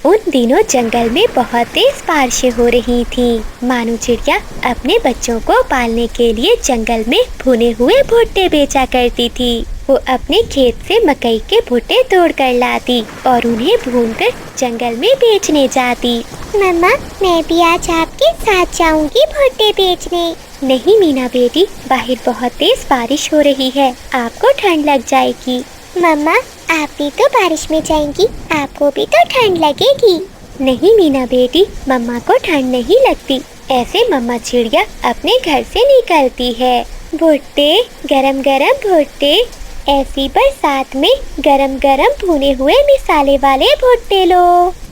उन दिनों जंगल में बहुत तेज बारिशें हो रही थी। मानो चिड़िया अपने बच्चों को पालने के लिए जंगल में भुने हुए भुट्टे बेचा करती थी। वो अपने खेत से मकई के भुट्टे तोड़ कर लाती और उन्हें भूनकर जंगल में बेचने जाती। मम्मा, मैं भी आज आपके साथ जाऊंगी भुट्टे बेचने। नहीं मीना बेटी, बाहर बहुत तेज बारिश हो रही है, आपको ठंड लग जाएगी। मम्मा, आप भी तो बारिश में जाएंगी, आपको भी तो ठंड लगेगी। नहीं मीना बेटी, मम्मा को ठंड नहीं लगती। ऐसे मम्मा चिड़िया अपने घर से निकलती है। भुट्टे, गरम गरम भुट्टे, ऐसी बरसात में गरम गरम भुने हुए मिसाले वाले भुट्टे लो।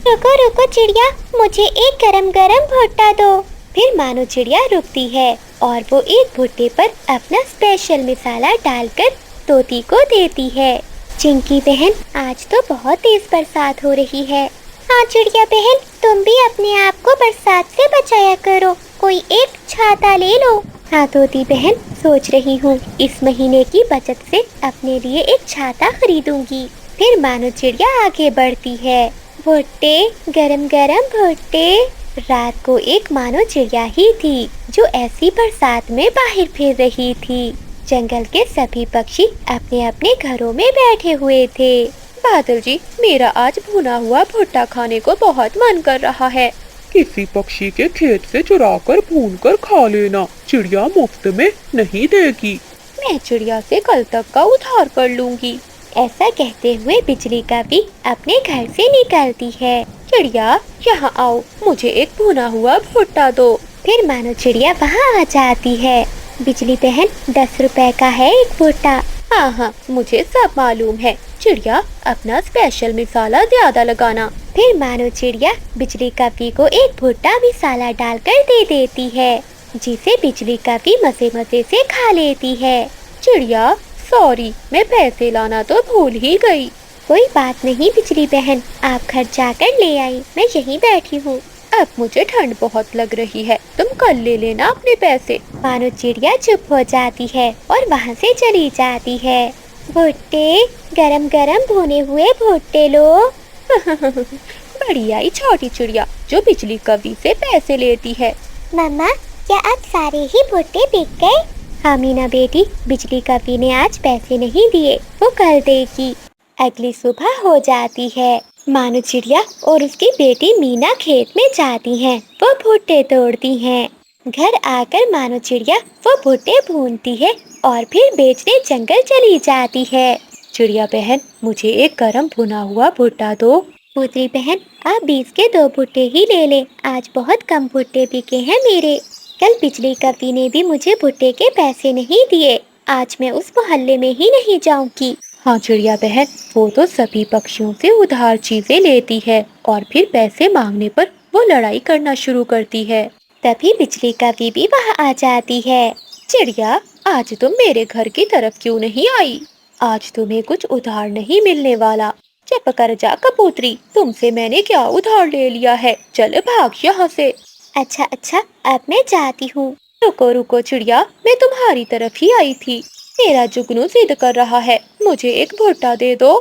रुको रुको चिड़िया, मुझे एक गरम गरम भुट्टा दो। फिर मानो चिड़िया रुकती है और वो एक भुट्टे पर अपना स्पेशल मिसाला डालकर तोती को देती है। चिंकी बहन, आज तो बहुत तेज बरसात हो रही है। हाँ चिड़िया बहन, तुम भी अपने आप को बरसात से बचाया करो, कोई एक छाता ले लो। हाँ तोती बहन, सोच रही हूँ इस महीने की बचत से अपने लिए एक छाता खरीदूंगी। फिर मानो चिड़िया आगे बढ़ती है। भुट्टे, गरम गरम भुट्टे। रात को एक मानो चिड़िया ही थी जो ऐसी बरसात में बाहर फिर रही थी। जंगल के सभी पक्षी अपने अपने घरों में बैठे हुए थे। बादल जी, मेरा आज भुना हुआ भुट्टा खाने को बहुत मन कर रहा है। किसी पक्षी के खेत से चुराकर भूनकर खा लेना, चिड़िया मुफ्त में नहीं देगी। मैं चिड़िया से कल तक का उधार कर लूंगी। ऐसा कहते हुए बिजली का भी अपने घर से निकलती है। चिड़िया, यहाँ आओ, मुझे एक भुना हुआ भुट्टा दो। फिर मानो चिड़िया वहाँ आ जाती है। बिजली बहन, 10 रुपए का है एक भुट्टा। हाँ हाँ, मुझे सब मालूम है। चिड़िया, अपना स्पेशल मिसाला ज्यादा लगाना। फिर मानो चिड़िया बिजली कपी को एक भुट्टा मिसाला डालकर दे देती है, जिसे बिजली कपी मजे मजे से खा लेती है। चिड़िया, सॉरी, मैं पैसे लाना तो भूल ही गई। कोई बात नहीं बिजली बहन, आप घर जाकर ले आई, मैं यहीं बैठी हूँ। अब मुझे ठंड बहुत लग रही है, तुम कल ले लेना अपने पैसे। मानो चिड़िया चुप हो जाती है और वहाँ से चली जाती है। भुट्टे, गरम गरम भुने हुए भुट्टे लो। बढ़िया ही छोटी चिड़िया जो बिजली कवि से पैसे लेती है। मम्मा, क्या आज सारे ही भुट्टे बिक गए? हाँ मीना बेटी, बिजली कवि ने आज पैसे नहीं दिए, वो कल देगी। अगली सुबह हो जाती है। मानो चिड़िया और उसकी बेटी मीना खेत में जाती हैं। वो भुट्टे तोड़ती हैं। घर आकर मानो चिड़िया वो भुट्टे भूनती है और फिर बेचने जंगल चली जाती है। चिड़िया बहन, मुझे एक गरम भुना हुआ भुट्टा दो। पुत्री बहन, आप 20 के 2 भुट्टे ही ले लें, आज बहुत कम भुट्टे बिके हैं मेरे। कल बिजली कवि ने भी मुझे भुट्टे के पैसे नहीं दिए, आज मैं उस मोहल्ले में ही नहीं जाऊंगी। हाँ चिड़िया बहन, वो तो सभी पक्षियों से उधार चीजें लेती है और फिर पैसे मांगने पर वो लड़ाई करना शुरू करती है। तभी बिजली कवि भी वहाँ आ जाती है। चिड़िया, आज तुम मेरे घर की तरफ क्यों नहीं आई? आज तुम्हें कुछ उधार नहीं मिलने वाला। चुप कर जा कबूतरी, तुमसे मैंने क्या उधार ले लिया है, चल भाग यहाँ से। अच्छा अच्छा, अब मैं जाती हूँ। रुको रुको चिड़िया, मैं तुम्हारी तरफ ही आई थी। मेरा जुगनू जिद कर रहा है, मुझे एक भुट्टा दे दो।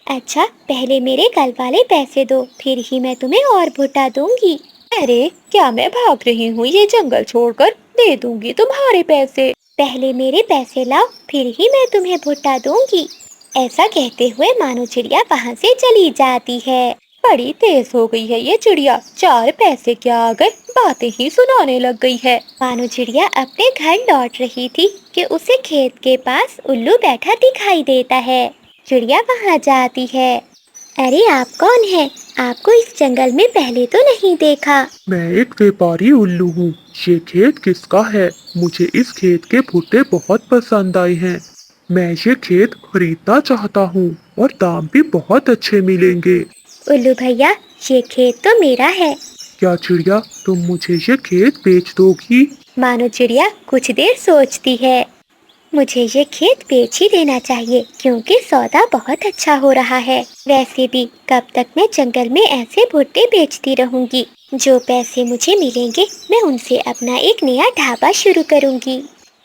अच्छा, पहले मेरे कल वाले पैसे दो, फिर ही मैं तुम्हें और भुट्टा दूंगी। अरे क्या मैं भाग रही हूँ ये जंगल छोड़कर? दे दूंगी तुम्हारे पैसे। पहले मेरे पैसे लाओ, फिर ही मैं तुम्हें भुट्टा दूंगी। ऐसा कहते हुए मानो चिड़िया वहाँ से चली जाती है। बड़ी तेज हो गई है ये चिड़िया, 4 पैसे क्या आ गए, बातें ही सुनाने लग गई है। मानो चिड़िया अपने घर लौट रही थी कि उसे खेत के पास उल्लू बैठा दिखाई देता है। चिड़िया वहाँ जाती है। अरे आप कौन है? आपको इस जंगल में पहले तो नहीं देखा। मैं एक व्यापारी उल्लू हूँ। ये खेत किसका है? मुझे इस खेत के भुट्टे बहुत पसंद आए हैं। मैं ये खेत खरीदना चाहता हूँ और दाम भी बहुत अच्छे मिलेंगे। उल्लू भैया, ये खेत तो मेरा है। क्या चिड़िया, तुम मुझे ये खेत बेच दोगी? मानो चिड़िया कुछ देर सोचती है। मुझे ये खेत बेच ही देना चाहिए क्योंकि सौदा बहुत अच्छा हो रहा है। वैसे भी कब तक मैं जंगल में ऐसे भुट्टे बेचती रहूंगी। जो पैसे मुझे मिलेंगे मैं उनसे अपना एक नया ढाबा शुरू करूंगी।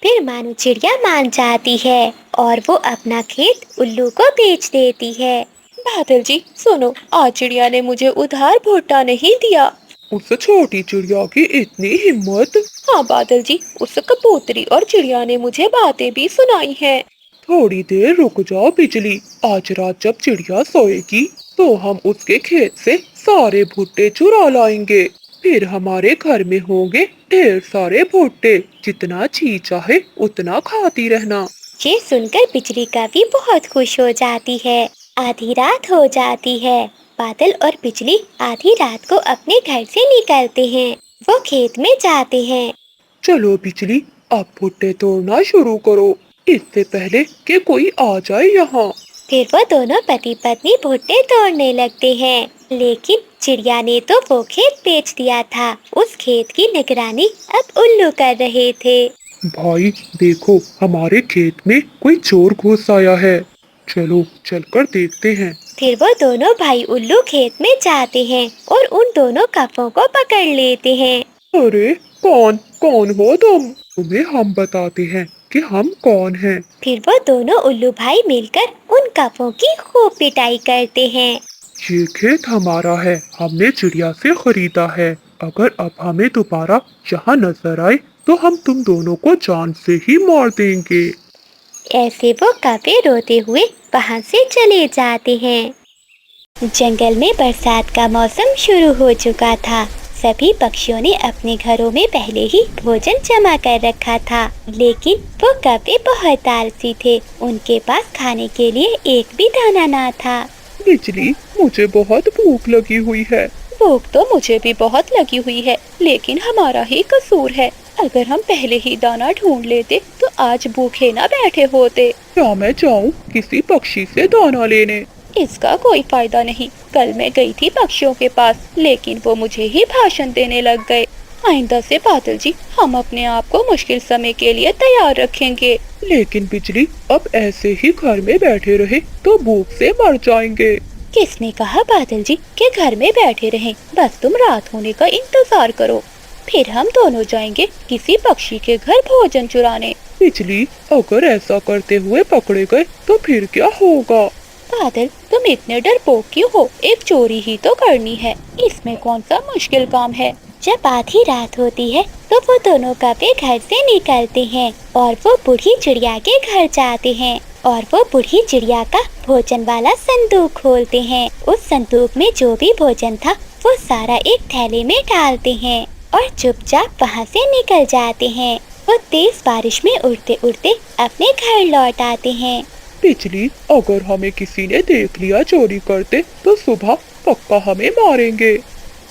फिर मानो चिड़िया मान जाती है और वो अपना खेत उल्लू को बेच देती है। बादल जी सुनो, आज चिड़िया ने मुझे उधार भुट्टा नहीं दिया। उस छोटी चिड़िया की इतनी हिम्मत। हाँ बादल जी, उस कबूतरी और चिड़िया ने मुझे बातें भी सुनाई हैं। थोड़ी देर रुक जाओ बिजली। आज रात जब चिड़िया सोएगी तो हम उसके खेत से सारे भुट्टे चुरा लाएंगे। फिर हमारे घर में होंगे ढेर सारे भुट्टे, जितना जी चाहे उतना खाती रहना। ये सुनकर बिजली का भी बहुत खुश हो जाती है। आधी रात हो जाती है। बादल और बिजली आधी रात को अपने घर से निकलते हैं। वो खेत में जाते हैं। चलो बिजली, अब भुट्टे तोड़ना शुरू करो, इससे पहले कि कोई आ जाए यहाँ। फिर वो दोनों पति पत्नी भुट्टे तोड़ने लगते हैं। लेकिन चिड़िया ने तो वो खेत बेच दिया था। उस खेत की निगरानी अब उल्लू कर रहे थे। भाई देखो, हमारे खेत में कोई चोर घुस आया है। चलो चलकर देखते हैं। फिर वो दोनों भाई उल्लू खेत में जाते हैं और उन दोनों कप्पों को पकड़ लेते हैं। अरे कौन कौन हो तुम? तुम्हें हम बताते हैं कि हम कौन हैं। फिर वो दोनों उल्लू भाई मिलकर उन कप्पों की खूब पिटाई करते हैं। ये खेत हमारा है, हमने चिड़िया से खरीदा है। अगर अब हमें दोबारा यहाँ नजर आए तो हम तुम दोनों को जान से ही मार देंगे। ऐसे वो कप्पे रोते हुए वहाँ से चले जाते हैं। जंगल में बरसात का मौसम शुरू हो चुका था। सभी पक्षियों ने अपने घरों में पहले ही भोजन जमा कर रखा था। लेकिन वो कप्पे बहुत आलसी थे। उनके पास खाने के लिए एक भी दाना ना था। बिजली, मुझे बहुत भूख लगी हुई है। भूख तो मुझे भी बहुत लगी हुई है, लेकिन हमारा ही कसूर है। अगर हम पहले ही दाना ढूंढ लेते तो आज भूखे ना बैठे होते। क्या मैं जाऊँ किसी पक्षी से दाना लेने? इसका कोई फायदा नहीं। कल मैं गई थी पक्षियों के पास, लेकिन वो मुझे ही भाषण देने लग गए। आइंदा से बादल जी, हम अपने आप को मुश्किल समय के लिए तैयार रखेंगे। लेकिन बिजली, अब ऐसे ही घर में बैठे रहे तो भूख से मर जाएंगे। किसने कहा बादल जी कि घर में बैठे रहें? बस तुम रात होने का इंतजार करो, फिर हम दोनों जाएंगे किसी पक्षी के घर भोजन चुराने। बिजली, अगर ऐसा करते हुए पकड़े गए तो फिर क्या होगा? बादल, तुम इतने डरपोक क्यों हो? एक चोरी ही तो करनी है, इसमें कौन सा मुश्किल काम है। जब आधी रात होती है तो वो दोनों कप्पे घर से निकलते हैं और वो बूढ़ी चिड़िया के घर जाते हैं और वो बूढ़ी चिड़िया का भोजन वाला संदूक खोलते हैं। उस संदूक में जो भी भोजन था वो सारा एक थैले में डालते हैं और चुपचाप वहाँ से निकल जाते हैं। वो तेज बारिश में उड़ते उड़ते अपने घर लौट आते हैं। बिजली, अगर हमें किसी ने देख लिया चोरी करते तो सुबह पक्का हमें मारेंगे।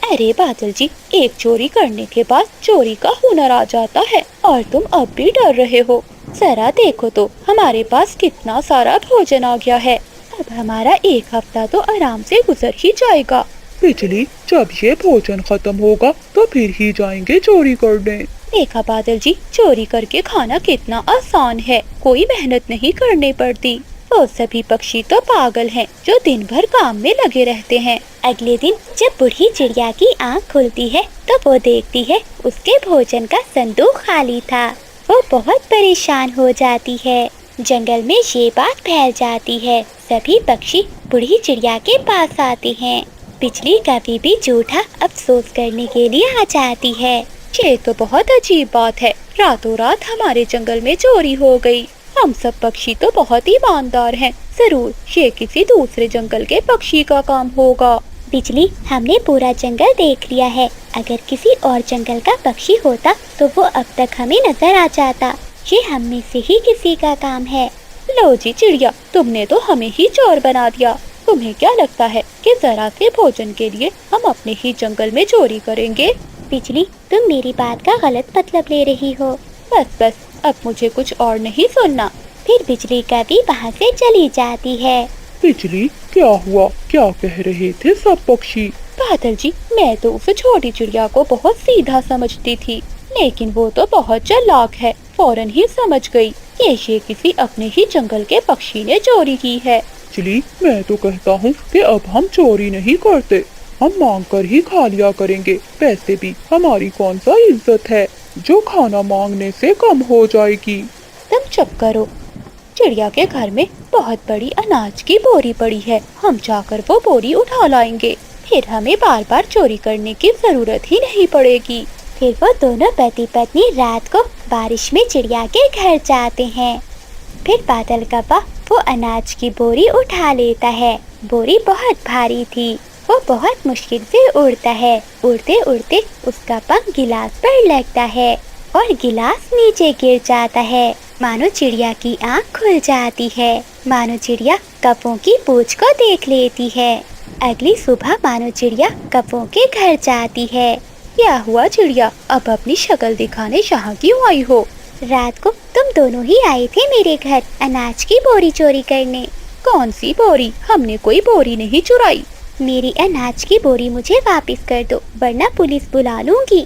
अरे बादल जी, एक चोरी करने के बाद चोरी का हुनर आ जाता है और तुम अब भी डर रहे हो। जरा देखो तो हमारे पास कितना सारा भोजन आ गया है। अब हमारा एक हफ्ता तो आराम से गुजर ही जाएगा। बिजली, जब ये भोजन खत्म होगा तो फिर ही जाएंगे चोरी करने। देखा बादल जी, चोरी करके खाना कितना आसान है, कोई मेहनत नहीं करनी पड़ती। वो सभी पक्षी तो पागल हैं जो दिन भर काम में लगे रहते हैं। अगले दिन जब बूढ़ी चिड़िया की आंख खुलती है तो वो देखती है उसके भोजन का संदूक खाली था। वो बहुत परेशान हो जाती है। जंगल में ये बात फैल जाती है। सभी पक्षी बूढ़ी चिड़िया के पास आते हैं। बिजली कभी भी झूठा अफसोस करने के लिए आ जाती है। ये तो बहुत अजीब बात है, रातों रात हमारे जंगल में चोरी हो गई। हम सब पक्षी तो बहुत ईमानदार हैं, जरूर ये किसी दूसरे जंगल के पक्षी का काम होगा। बिजली, हमने पूरा जंगल देख लिया है। अगर किसी और जंगल का पक्षी होता तो वो अब तक हमें नजर आ जाता। ये हम में से ही किसी का काम है। लो जी चिड़िया, तुमने तो हमें ही चोर बना दिया। तुम्हें क्या लगता है कि जरा से भोजन के लिए हम अपने ही जंगल में चोरी करेंगे? बिजली, तुम मेरी बात का गलत मतलब ले रही हो। बस बस, अब मुझे कुछ और नहीं सुनना। फिर बिजली कभी वहाँ से चली जाती है। बिजली, क्या हुआ? क्या कह रहे थे सब पक्षी? बादल जी, मैं तो उस छोटी चिड़िया को बहुत सीधा समझती थी, लेकिन वो तो बहुत चालाक है। फौरन ही समझ गई कि ये किसी अपने ही जंगल के पक्षी ने चोरी की है। बिजली, मैं तो कहता हूँ कि अब हम चोरी नहीं करते, हम मांग कर ही खा लिया करेंगे। वैसे भी हमारी कौन सा इज्जत है जो खाना मांगने से कम हो जाएगी। तुम चुप करो। चिड़िया के घर में बहुत बड़ी अनाज की बोरी पड़ी है, हम जाकर वो बोरी उठा लाएंगे, फिर हमें बार बार चोरी करने की जरूरत ही नहीं पड़ेगी। फिर वो दोनों पति पत्नी रात को बारिश में चिड़िया के घर जाते हैं। फिर बादल कप्पा वो अनाज की बोरी उठा लेता है। बोरी बहुत भारी थी। वो बहुत मुश्किल से उड़ता है। उड़ते उड़ते उसका पंख गिलास पर लगता है और गिलास नीचे गिर जाता है। मानो चिड़िया की आंख खुल जाती है। मानो चिड़िया कप्पों की पूंछ को देख लेती है। अगली सुबह मानो चिड़िया कप्पों के घर जाती है। क्या हुआ चिड़िया, अब अपनी शक्ल दिखाने यहाँ क्यों आई हो? रात को तुम दोनों ही आए थे मेरे घर अनाज की बोरी चोरी करने। कौन सी बोरी? हमने कोई बोरी नहीं चुराई। मेरी अनाज की बोरी मुझे वापस कर दो, वरना पुलिस बुला लूंगी।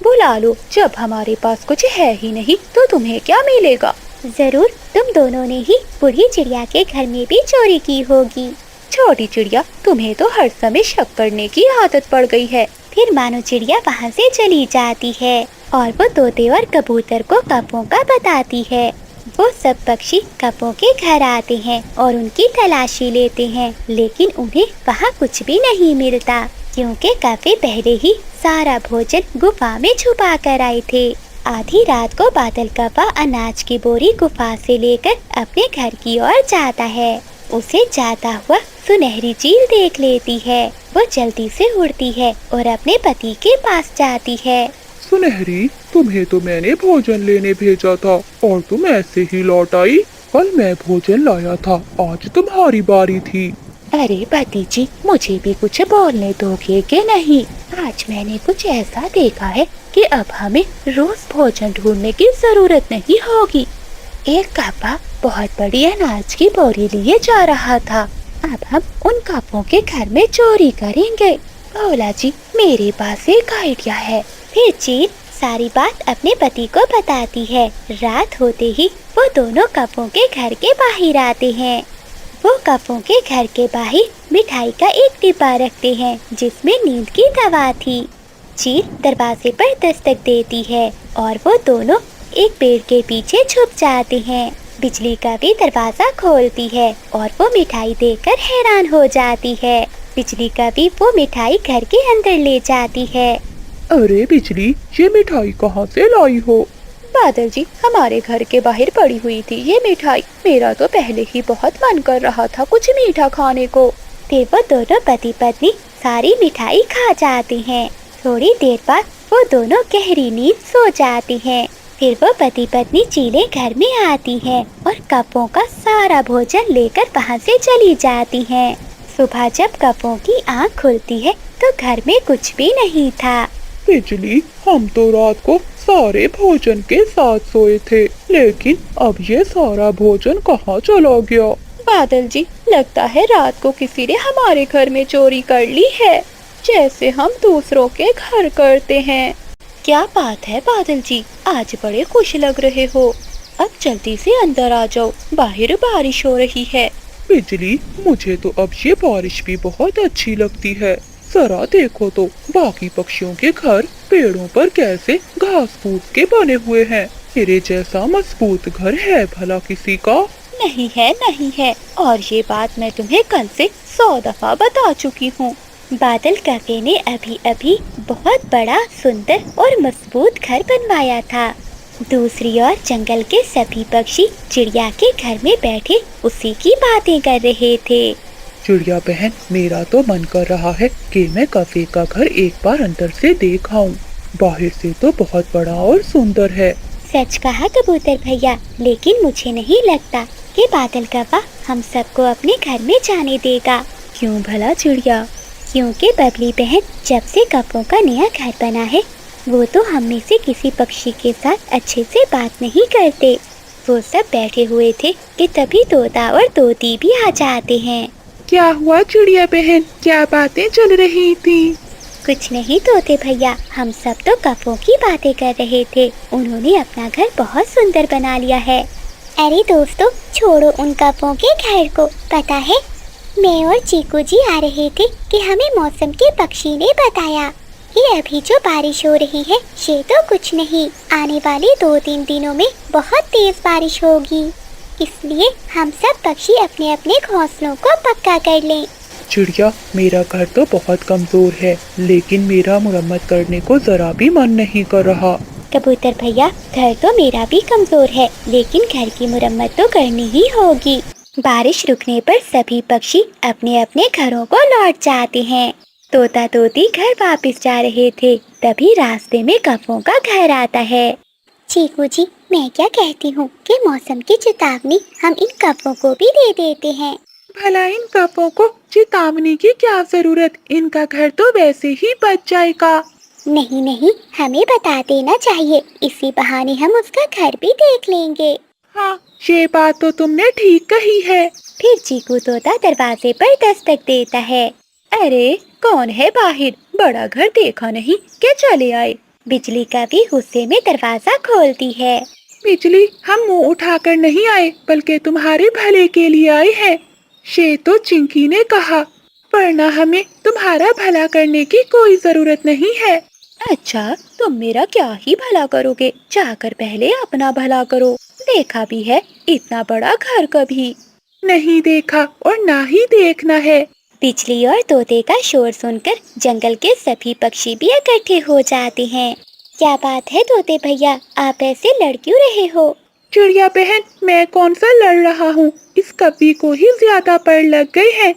बुला लो, जब हमारे पास कुछ है ही नहीं तो तुम्हें क्या मिलेगा? जरूर, तुम दोनों ने ही बूढ़ी चिड़िया के घर में भी चोरी की होगी। छोटी चिड़िया, तुम्हें तो हर समय शक करने की आदत पड़ गई है। फिर मानो चिड़िया वहाँ से चली जाती है और वो तोते और कबूतर को कप्पों का बताती है। वो सब पक्षी कप्पों के घर आते हैं और उनकी तलाशी लेते हैं, लेकिन उन्हें वहाँ कुछ भी नहीं मिलता, क्योंकि कप्पे पहले ही सारा भोजन गुफा में छुपा कर आए थे। आधी रात को बादल कप्पा अनाज की बोरी गुफा से लेकर अपने घर की ओर जाता है। उसे जाता हुआ सुनहरी चील देख लेती है। वो जल्दी से उड़ती है और अपने पति के पास जाती है। सुनहरी, तुम्हें तो मैंने भोजन लेने भेजा था और तुम ऐसे ही लौट आई। कल मैं भोजन लाया था, आज तुम्हारी बारी थी। अरे पति जी, मुझे भी कुछ बोलने दोगे कि नहीं? आज मैंने कुछ ऐसा देखा है कि अब हमें रोज भोजन ढूंढने की जरूरत नहीं होगी। एक कप्पा बहुत बड़ी अनाज की बोरी लिए जा रहा था। अब हम उन कप्पों के घर में चोरी करेंगे। भोला जी, मेरे पास एक आइडिया है। फिर चील सारी बात अपने पति को बताती है। रात होते ही वो दोनों कप्पों के घर के बाहर आते हैं। वो कप्पों के घर के बाहर मिठाई का एक डिब्बा रखते हैं जिसमें नींद की दवा थी। चील दरवाजे पर दस्तक देती है और वो दोनों एक पेड़ के पीछे छुप जाते हैं। बिजली का भी दरवाजा खोलती है और वो मिठाई देखकर हैरान हो जाती है। बिजली का भी वो मिठाई घर के अंदर ले जाती है। अरे बिजली, ये मिठाई कहाँ से लाई हो? बादल जी, हमारे घर के बाहर पड़ी हुई थी ये मिठाई। मेरा तो पहले ही बहुत मन कर रहा था कुछ मीठा खाने को। फिर वो दोनों पति पत्नी सारी मिठाई खा जाते हैं। थोड़ी देर बाद वो दोनों गहरी नींद सो जाते हैं। फिर वो पति पत्नी चीलें घर में आती हैं और कप्पों का सारा भोजन लेकर वहाँ से चली जाती हैं। सुबह जब कप्पों की आँख खुलती है तो घर में कुछ भी नहीं था। बिजली, हम तो रात को सारे भोजन के साथ सोए थे, लेकिन अब ये सारा भोजन कहाँ चला गया? बादल जी, लगता है रात को किसी ने हमारे घर में चोरी कर ली है, जैसे हम दूसरों के घर करते हैं। क्या बात है बादल जी, आज बड़े खुश लग रहे हो। अब जल्दी से अंदर आ जाओ, बाहर बारिश हो रही है। बिजली, मुझे तो अब ये बारिश भी बहुत अच्छी लगती है। जरा देखो तो बाकी पक्षियों के घर पेड़ों पर कैसे घास फूस के बने हुए हैं। मेरे जैसा मजबूत घर है भला किसी का? नहीं है, नहीं है, और ये बात मैं तुम्हें कल से 100 दफा बता चुकी हूँ। बादल कप्पे ने अभी अभी बहुत बड़ा, सुंदर और मजबूत घर बनवाया था। दूसरी ओर जंगल के सभी पक्षी चिड़िया के घर में बैठे उसी की बातें कर रहे थे। चिड़िया बहन, मेरा तो मन कर रहा है कि मैं कप्पे का घर एक बार अंदर से देख आऊं। बाहर से तो बहुत बड़ा और सुंदर है। सच कहा कबूतर भैया, लेकिन मुझे नहीं लगता कि बादल कप्पा हम सबको अपने घर में जाने देगा। क्यों भला चिड़िया? क्योंकि बबली बहन जब से कप्पों का नया घर बना है, वो तो हम में से किसी पक्षी के साथ अच्छे से बात नहीं करते। वो सब बैठे हुए थे कि तभी तोता और तोती भी आ जाते हैं। क्या हुआ चिड़िया बहन, क्या बातें चल रही थी? कुछ नहीं तोते भैया, हम सब तो कप्पों की बातें कर रहे थे। उन्होंने अपना घर बहुत सुंदर बना लिया है। अरे दोस्तों, छोड़ो उन कप्पों के घर को। पता है, मैं और चीकू जी आ रहे थे कि हमें मौसम के पक्षी ने बताया कि अभी जो बारिश हो रही है ये तो कुछ नहीं, आने वाले 2-3 दिनों में बहुत तेज बारिश होगी। इसलिए हम सब पक्षी अपने अपने घोंसलों को पक्का कर लें। चिड़िया, मेरा घर तो बहुत कमजोर है, लेकिन मेरा मुरम्मत करने को जरा भी मन नहीं कर रहा। कबूतर भैया, घर तो मेरा भी कमजोर है, लेकिन घर की मुरम्मत तो करनी ही होगी। बारिश रुकने पर सभी पक्षी अपने अपने घरों को लौट जाते हैं। तोता तोती घर वापस जा रहे थे, तभी रास्ते में कौवों का घर आता है। चीकू जी, मैं क्या कहती हूँ कि मौसम की चेतावनी हम इन कौवों को भी दे देते हैं। भला इन कौवों को चेतावनी की क्या जरूरत, इनका घर तो वैसे ही बच जाएगा। नहीं नहीं, हमें बता देना चाहिए, इसी बहाने हम उसका घर भी देख लेंगे। हाँ, ये बात तो तुमने ठीक कही है। फिर चीकू तोता दरवाजे पर दस्तक देता है। अरे कौन है बाहर? बड़ा घर देखा नहीं क्या चले आए? बिजली का भी गुस्से में दरवाजा खोलती है। बिजली, हम मुंह उठाकर नहीं आए, बल्कि तुम्हारे भले के लिए आए हैं। ये तो चिंकी ने कहा, वरना हमें तुम्हारा भला करने की कोई जरूरत नहीं है। अच्छा, तुम मेरा क्या ही भला करोगे? जाकर पहले अपना भला करो। देखा भी है इतना बड़ा घर कभी? नहीं देखा और ना ही देखना है। बिजली और तोते का शोर सुनकर जंगल के सभी पक्षी भी इकट्ठे हो जाते हैं। क्या बात है तोते भैया, आप ऐसे लड़ क्यों रहे हो? चिड़िया बहन, मैं कौन सा लड़ रहा हूँ, इस कवि को ही ज्यादा पड़ लग गई है।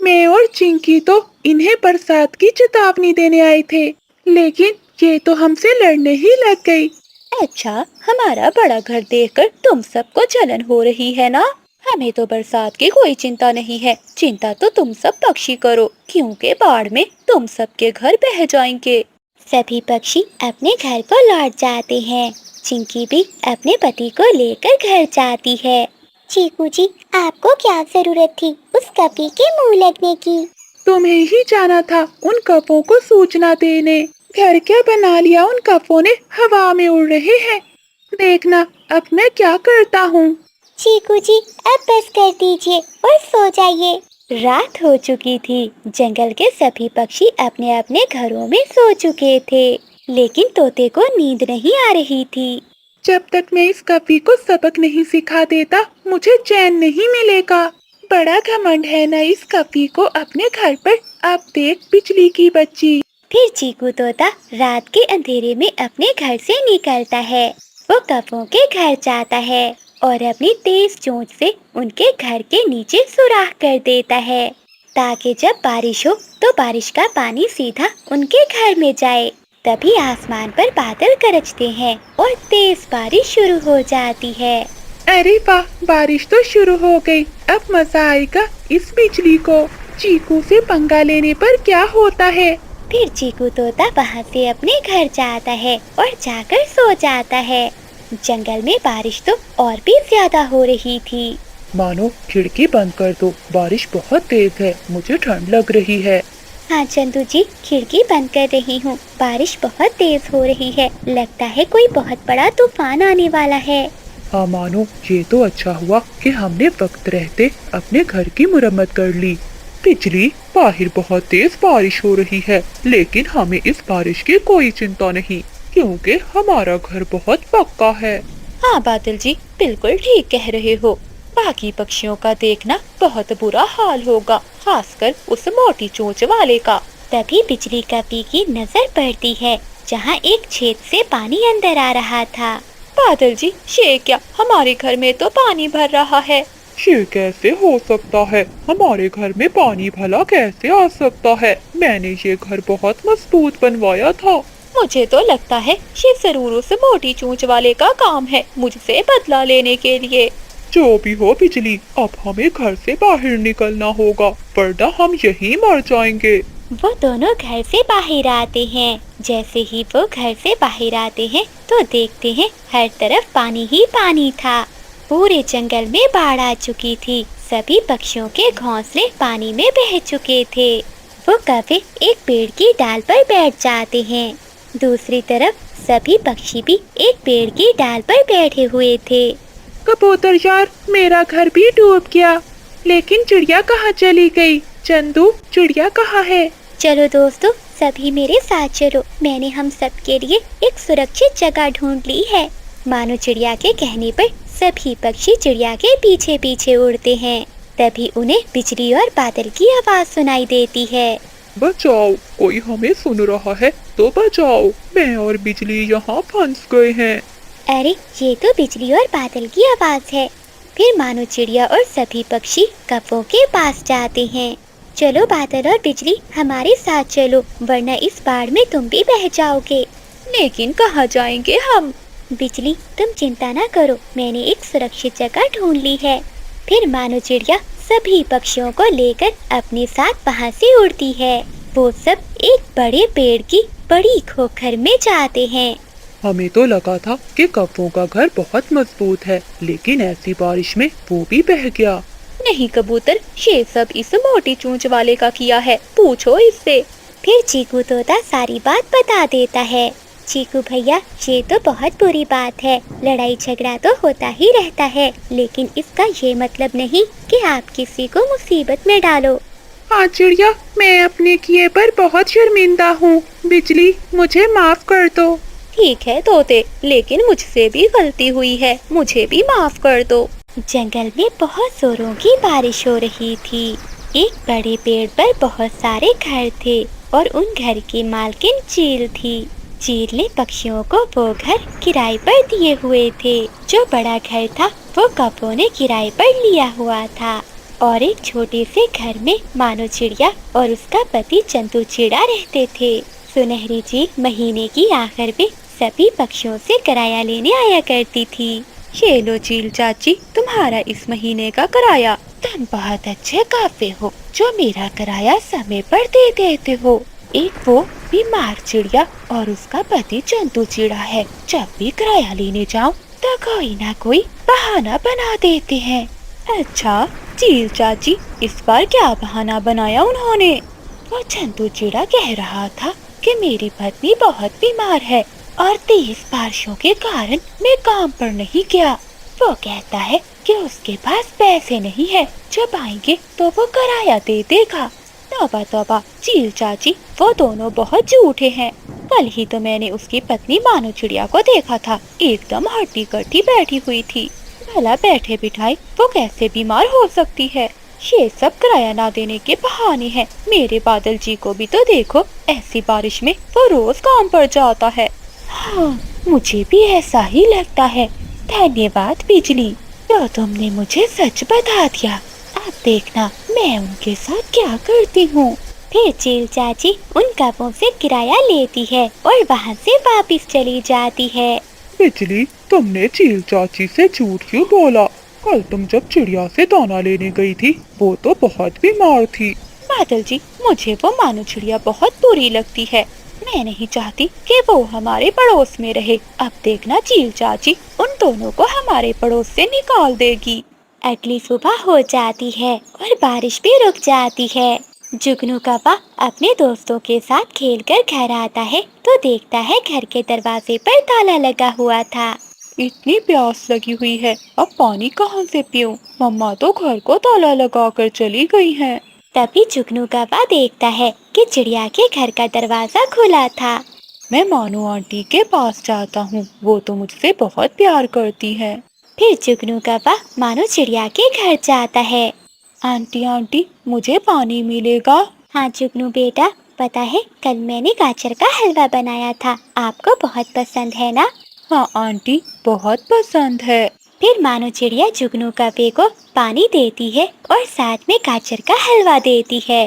मैं और चिंकी तो इन्हें बरसात की चेतावनी देने आए थे, लेकिन ये तो हमसे लड़ने ही लग गई। अच्छा, हमारा बड़ा घर देखकर तुम सबको जलन हो रही है ना? हमें तो बरसात की कोई चिंता नहीं है। चिंता तो तुम सब पक्षी करो, क्योंकि बाढ़ में तुम सबके घर बह जाएंगे। सभी पक्षी अपने घर को लौट जाते हैं। चिंकी भी अपने पति को लेकर घर जाती है। चीकू जी, आपको क्या जरूरत थी उस कवि के मुंह लगने की? तुम्हें ही जाना था उन कौवों को सूचना देने। घर क्या बना लिया उन कौवों ने, हवा में उड़ रहे हैं। देखना अब मैं क्या करता हूँ। चीकू जी, अब बस कर दीजिए और सो जाइए। रात हो चुकी थी। जंगल के सभी पक्षी अपने अपने घरों में सो चुके थे, लेकिन तोते को नींद नहीं आ रही थी। जब तक मैं इस कवि को सबक नहीं सिखा देता, मुझे चैन नहीं मिलेगा। बड़ा घमंड है ना इस कवि को अपने घर पर। अब देख बिजली की बच्ची। फिर चीकू तोता रात के अंधेरे में अपने घर से निकलता है। वो कौवों के घर जाता है और अपनी तेज चोंच से उनके घर के नीचे सुराख कर देता है, ताकि जब बारिश हो तो बारिश का पानी सीधा उनके घर में जाए। तभी आसमान पर बादल गरजते हैं और तेज बारिश शुरू हो जाती है। अरे वाह, बारिश तो शुरू हो गई। अब मजा आएगा इस बिजली को। चीकू से पंगा लेने पर क्या होता है। फिर चीकू तोता वहाँ से अपने घर जाता है और जाकर सो जाता है। जंगल में बारिश तो और भी ज्यादा हो रही थी। मानो खिड़की बंद कर दो, बारिश बहुत तेज है, मुझे ठंड लग रही है। हाँ चंदू जी, खिड़की बंद कर रही हूँ। बारिश बहुत तेज हो रही है, लगता है कोई बहुत बड़ा तूफान आने वाला है। हाँ मानो, ये तो अच्छा हुआ कि हमने वक्त रहते अपने घर की मुरम्मत कर ली। बिजली, बाहर बहुत तेज बारिश हो रही है, लेकिन हमें इस बारिश की कोई चिंता नहीं, क्योंकि हमारा घर बहुत पक्का है। हाँ बादल जी, बिल्कुल ठीक कह रहे हो। बाकी पक्षियों का देखना बहुत बुरा हाल होगा, खासकर उस मोटी चोंच वाले का। तभी बिजली कवि की नजर पड़ती है, जहाँ एक छेद से पानी अंदर आ रहा था। बादल जी, ये क्या, हमारे घर में तो पानी भर रहा है। ये कैसे हो सकता है? हमारे घर में पानी भला कैसे आ सकता है? मैंने ये घर बहुत मजबूत बनवाया था। मुझे तो लगता है ये जरूर उस मोटी चोंच वाले का काम है, मुझसे बदला लेने के लिए। जो भी हो बिजली, अब हमें घर से बाहर निकलना होगा, वरना हम यहीं मर जाएंगे। वो दोनों घर से बाहर आते हैं। जैसे ही वो घर से बाहर आते हैं तो देखते हैं हर तरफ पानी ही पानी था। पूरे जंगल में बाढ़ आ चुकी थी। सभी पक्षियों के घोंसले पानी में बह चुके थे। वो कभी एक पेड़ की डाल पर बैठ जाते हैं। दूसरी तरफ सभी पक्षी भी एक पेड़ की डाल पर बैठे हुए थे। कबूतर यार, मेरा घर भी डूब गया, लेकिन चिड़िया कहाँ चली गई? चंदू, चिड़िया कहाँ है? चलो दोस्तों, सभी मेरे साथ चलो। मैंने हम सब के लिए एक सुरक्षित जगह ढूंढ ली है। मानो चिड़िया के कहने पर सभी पक्षी चिड़िया के पीछे पीछे उड़ते हैं। तभी उन्हें बिजली और बादल की आवाज सुनाई देती है। बचाओ, कोई हमें सुन रहा है तो बचाओ, मैं और बिजली यहाँ फंस गए हैं। अरे ये तो बिजली और बादल की आवाज है। फिर मानो चिड़िया और सभी पक्षी कौवों के पास जाते हैं। चलो बादल और बिजली हमारे साथ चलो, वरना इस बाढ़ में तुम भी बह जाओगे। लेकिन कहाँ जाएंगे हम? बिजली तुम चिंता ना करो, मैंने एक सुरक्षित जगह ढूंढ ली है। फिर मानो चिड़िया सभी पक्षियों को लेकर अपने साथ वहाँ से उड़ती है। वो सब एक बड़े पेड़ की बड़ी खोखर में जाते हैं। हमें तो लगा था कि कौवों का घर बहुत मजबूत है, लेकिन ऐसी बारिश में वो भी बह गया। नहीं कबूतर, ये सब इस मोटी चोंच वाले का किया है, पूछो इससे। फिर चीकू तोता सारी बात बता देता है। चीकू भैया, ये तो बहुत बुरी बात है, लड़ाई झगड़ा तो होता ही रहता है, लेकिन इसका ये मतलब नहीं कि आप किसी को मुसीबत में डालो। हाँ चिड़िया, मैं अपने किए पर बहुत शर्मिंदा हूँ। बिजली, मुझे माफ कर दो। ठीक है तोते, लेकिन मुझसे भी गलती हुई है, मुझे भी माफ कर दो। जंगल में बहुत जोरों की बारिश हो रही थी। एक बड़े पेड़ पर बहुत सारे घर थे और उन घर की मालकिन चील थी। चील ने पक्षियों को वो घर किराए पर दिए हुए थे। जो बड़ा घर था वो कौवों ने किराए पर लिया हुआ था। और एक छोटे से घर में मानो चिड़िया और उसका पति चंदू चिड़ा रहते थे। सुनहरी चील महीने की आखिर में सभी पक्षियों से किराया लेने आया करती थी। ये लो चील चाची, तुम्हारा इस महीने का किराया। तुम बहुत अच्छे काफे हो जो मेरा किराया समय पर दे देते हो। एक वो बीमार चिड़िया और उसका पति चंदू चिड़ा है, जब भी किराया लेने जाऊं तो कोई ना कोई बहाना बना देते हैं। अच्छा चील चाची, इस बार क्या बहाना बनाया उन्होंने? वो चंदू चिड़ा कह रहा था कि मेरी पत्नी बहुत बीमार है और तेज बारिशों के कारण मैं काम पर नहीं गया। वो कहता है कि उसके पास पैसे नहीं है, जब आएंगे तो वो किराया दे देगा। तौबा तौबा चील चाची, वो दोनों बहुत झूठे हैं। कल ही तो मैंने उसकी पत्नी मानो चिड़िया को देखा था, एकदम हड्डी कट्टी बैठी हुई थी। भला बैठे बिठाए वो कैसे बीमार हो सकती है? ये सब किराया ना देने के बहाने हैं। मेरे बादल जी को भी तो देखो, ऐसी बारिश में वो रोज काम पर जाता है। हाँ, मुझे भी ऐसा ही लगता है। धन्यवाद बिजली, तो तुमने मुझे सच बता दिया। अब देखना मैं उनके साथ क्या करती हूँ। फिर चील चाची उन कौवों से किराया लेती है और वहाँ से वापस चली जाती है। बिजली, तुमने चील चाची से झूठ क्यों बोला? कल तुम जब चिड़िया से दाना लेने गई थी, वो तो बहुत बीमार थी। बादल जी, मुझे वो मानो चिड़िया बहुत बुरी लगती है। मैं नहीं चाहती कि वो हमारे पड़ोस में रहे। अब देखना चील चाची उन दोनों को हमारे पड़ोस से निकाल देगी। अगली सुबह हो जाती है और बारिश भी रुक जाती है। जुगनू कौवा अपने दोस्तों के साथ खेलकर घर आता है तो देखता है घर के दरवाजे पर ताला लगा हुआ था। इतनी प्यास लगी हुई है, अब पानी कहाँ से पीऊं? मम्मा तो घर को ताला लगाकर चली गई हैं। तभी जुगनू कौवा देखता है कि चिड़िया के घर का दरवाजा खुला था। मैं मानो आंटी के पास जाता हूँ, वो तो मुझसे बहुत प्यार करती है। फिर जुगनू कौवा मानो चिड़िया के घर जाता है। आंटी आंटी, मुझे पानी मिलेगा? हाँ जुगनू बेटा, पता है कल मैंने गाजर का हलवा बनाया था, आपको बहुत पसंद है ना? हाँ आंटी, बहुत पसंद है। फिर मानो चिड़िया जुगनू कौवे को पानी देती है और साथ में गाजर का हलवा देती है।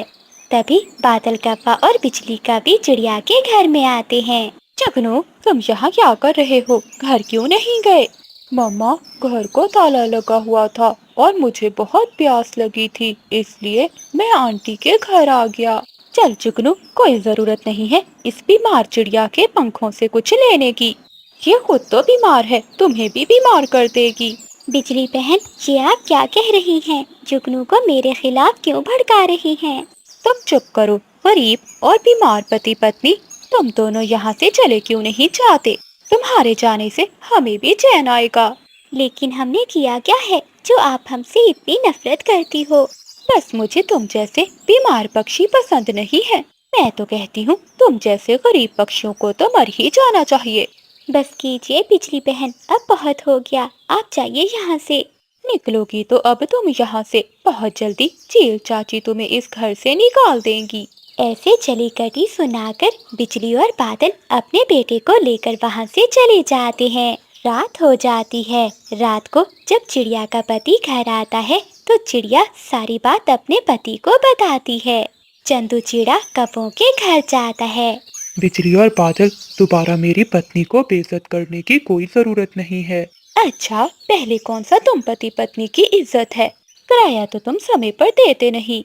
तभी बादल कौवा और बिजली कौवी चिड़िया के घर में आते हैं। जुगनू, तुम यहाँ क्या कर रहे हो? घर क्यों नहीं गए? मम्मा, घर को ताला लगा हुआ था और मुझे बहुत प्यास लगी थी, इसलिए मैं आंटी के घर आ गया। चल जुगनू, कोई जरूरत नहीं है इस बीमार चिड़िया के पंखों से कुछ लेने की। ये खुद तो बीमार है, तुम्हें भी बीमार कर देगी। बिजली बहन, ये आप क्या कह रही हैं? जुगनू को मेरे खिलाफ क्यों भड़का रही हैं? तुम चुप करो। गरीब और बीमार पति पत्नी, तुम दोनों यहाँ से चले क्यों नहीं जाते? तुम्हारे जाने से हमें भी चैन आएगा। लेकिन हमने किया क्या है जो आप हमसे इतनी नफरत करती हो? बस मुझे तुम जैसे बीमार पक्षी पसंद नहीं है। मैं तो कहती हूँ तुम जैसे गरीब पक्षियों को तो मर ही जाना चाहिए। बस कीजिए बिजली बहन, अब बहुत हो गया, आप जाइए यहाँ से। निकलोगी तो अब तुम यहाँ से, बहुत जल्दी चील चाची तुम्हें इस घर से निकाल देंगी। ऐसे चली कटी सुनाकर बिजली और बादल अपने बेटे को लेकर वहाँ से चले जाते हैं। रात हो जाती है। रात को जब चिड़िया का पति घर आता है तो चिड़िया सारी बात अपने पति को बताती है। चंदू चिड़ा कपों के घर जाता है। बिजली और बादल, दोबारा मेरी पत्नी को बेइज्जत करने की कोई जरूरत नहीं है। अच्छा, पहले कौन सा तुम पति पत्नी की इज्जत है, किराया तो तुम समय पर देते नहीं।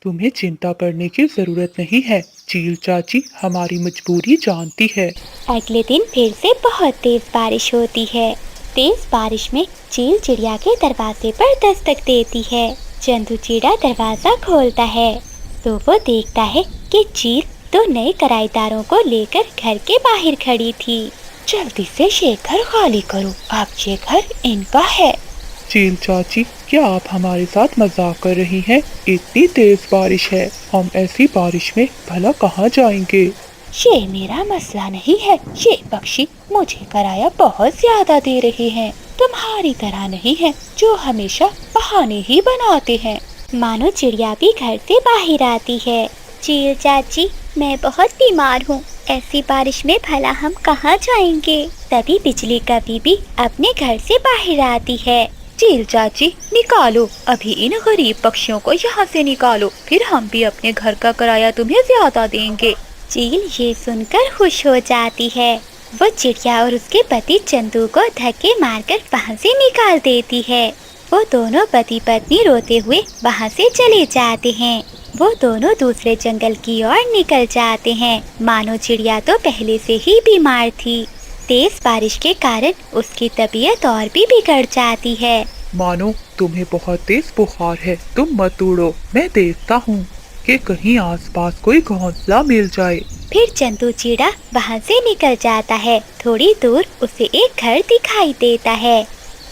तुम्हें चिंता करने की जरूरत नहीं है, चील चाची हमारी मजबूरी जानती है। अगले दिन फिर से बहुत तेज बारिश होती है। तेज बारिश में चील चिड़िया के दरवाजे पर दस्तक देती है। चंदू चिड़ा दरवाजा खोलता है तो वो देखता है कि चील दो नए किराएदारों को लेकर घर के बाहर खड़ी थी। जल्दी से ये घर खाली करो, अब ये घर इनका है। चील चाची, क्या आप हमारे साथ मजाक कर रही हैं? इतनी तेज बारिश है, हम ऐसी बारिश में भला कहाँ जाएंगे? ये मेरा मसला नहीं है, ये पक्षी मुझे किराया बहुत ज्यादा दे रहे हैं। तुम्हारी तरह नहीं है जो हमेशा बहाने ही बनाते हैं। मानो चिड़िया भी घर से बाहर आती है। चील चाची, मैं बहुत बीमार हूँ, ऐसी बारिश में भला हम कहाँ जाएंगे? तभी बिजली कभी भी अपने घर से बाहर आती है। चील चाची, निकालो अभी इन गरीब पक्षियों को यहाँ से निकालो, फिर हम भी अपने घर का किराया तुम्हें ज्यादा देंगे। चील ये सुनकर खुश हो जाती है। वो चिड़िया और उसके पति चंदू को धक्के मारकर वहाँ से निकाल देती है। वो दोनों पति पत्नी रोते हुए वहाँ से चले जाते हैं। वो दोनों दूसरे जंगल की ओर निकल जाते हैं। मानो चिड़िया तो पहले से ही बीमार थी। तेज बारिश के कारण उसकी तबीयत और भी बिगड़ जाती है। मानो तुम्हें बहुत तेज बुखार है, तुम मत उड़ो, मैं देखता हूँ कि कहीं आसपास कोई घोंसला मिल जाए। फिर चंदू चिड़ा वहाँ से निकल जाता है। थोड़ी दूर उसे एक घर दिखाई देता है।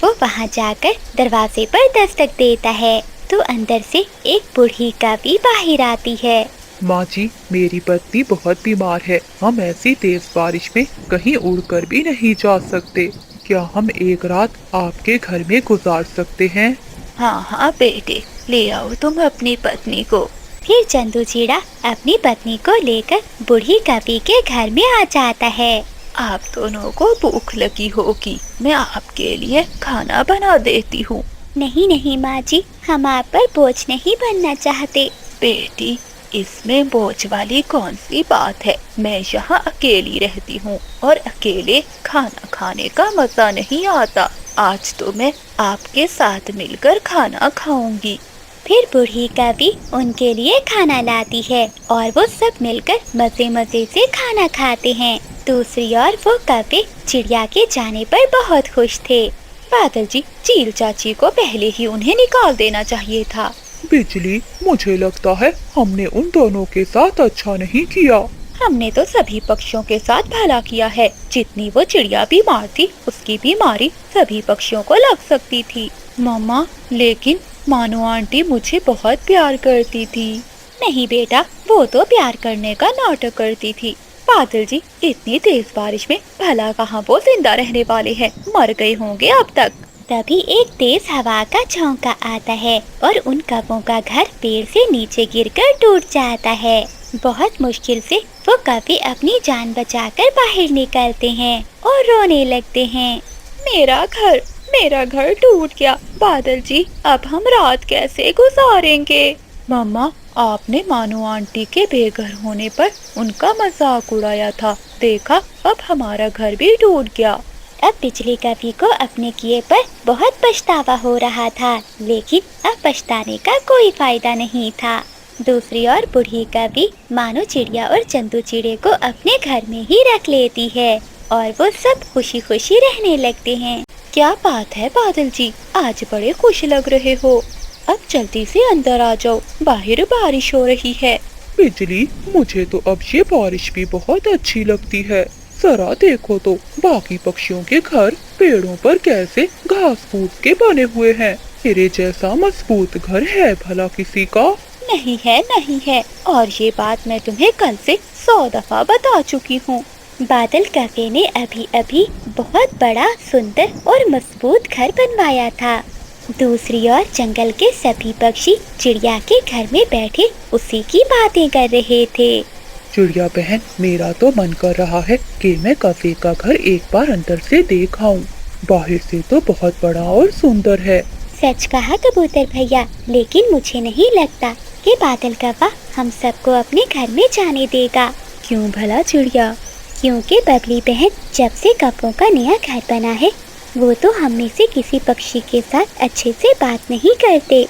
वो वहाँ जाकर दरवाजे पर दस्तक देता है तो अंदर से एक बूढ़ी कभी बाहर आती है। माँ जी, मेरी पत्नी बहुत बीमार है, हम ऐसी तेज बारिश में कहीं उड़कर भी नहीं जा सकते। क्या हम एक रात आपके घर में गुजार सकते हैं? हाँ हाँ बेटे, ले आओ तुम अपनी पत्नी को। फिर चंदू चिड़ा अपनी पत्नी को लेकर बूढ़ी कभी के घर में आ जाता है। आप दोनों को भूख लगी होगी, मैं आपके लिए खाना बना देती हूँ। नहीं नहीं माँ जी, हम आप पर बोझ नहीं बनना चाहते। बेटी, इसमें बोझ वाली कौन सी बात है? मैं यहाँ अकेली रहती हूँ और अकेले खाना खाने का मजा नहीं आता। आज तो मैं आपके साथ मिलकर खाना खाऊंगी। फिर बूढ़ी कभी उनके लिए खाना लाती है और वो सब मिलकर मजे मजे से खाना खाते हैं। दूसरी ओर वो कभी चिड़िया के जाने पर बहुत खुश थे। बादल जी, चील चाची को पहले ही उन्हें निकाल देना चाहिए था। बिजली, मुझे लगता है हमने उन दोनों के साथ अच्छा नहीं किया। हमने तो सभी पक्षियों के साथ भला किया है। जितनी वो चिड़िया बीमार थी, उसकी बीमारी सभी पक्षियों को लग सकती थी। मम्मा, लेकिन मानो आंटी मुझे बहुत प्यार करती थी। नहीं बेटा, वो तो प्यार करने का नाटक करती थी। बादल जी, इतनी तेज बारिश में भला कहाँ वो जिंदा रहने वाले हैं, मर गए होंगे अब तक। तभी एक तेज हवा का झोंका आता है और उन कबों का घर पेड़ से नीचे गिरकर टूट जाता है। बहुत मुश्किल से वो कभी अपनी जान बचाकर बाहर निकलते हैं और रोने लगते हैं। मेरा घर टूट गया। बादल जी, अब हम रात कैसे गुजारेंगे? मम्मा, आपने मानो आंटी के बेघर होने पर उनका मजाक उड़ाया था, देखा अब हमारा घर भी टूट गया। अब बिजली कभी को अपने किए पर बहुत पछतावा हो रहा था, लेकिन अब पछताने का कोई फायदा नहीं था। दूसरी ओर बूढ़ी कभी मानो चिड़िया और चंदू चिड़े को अपने घर में ही रख लेती है और वो सब खुशी खुशी रहने लगते हैं। क्या बात है बादल जी, आज बड़े खुश लग रहे हो। अब जल्दी से अंदर आ जाओ, बाहर बारिश हो रही है। बिजली, मुझे तो अब ये बारिश भी बहुत अच्छी लगती है। जरा देखो तो बाकी पक्षियों के घर पेड़ों पर कैसे घास फूस के बने हुए हैं। मेरे जैसा मजबूत घर है भला किसी का? नहीं है, और ये बात मैं तुम्हें कल से 100 दफा बता चुकी हूँ। बादल कौवे ने अभी अभी बहुत बड़ा, सुंदर और मजबूत घर बनवाया था। दूसरी ओर जंगल के सभी पक्षी चिड़िया के घर में बैठे उसी की बातें कर रहे थे। चिड़िया बहन, मेरा तो मन कर रहा है कि मैं कौवे का घर एक बार अंदर से देख आऊं। बाहर से तो बहुत बड़ा और सुंदर है। सच कहा कबूतर भैया, लेकिन मुझे नहीं लगता कि बादल कौवा हम सबको अपने घर में जाने देगा। क्यों भला चिड़िया? क्योंकि बबली बहन जब से कौवों का नया घर बना है, वो तो हम में से किसी पक्षी के साथ अच्छे से बात नहीं करते।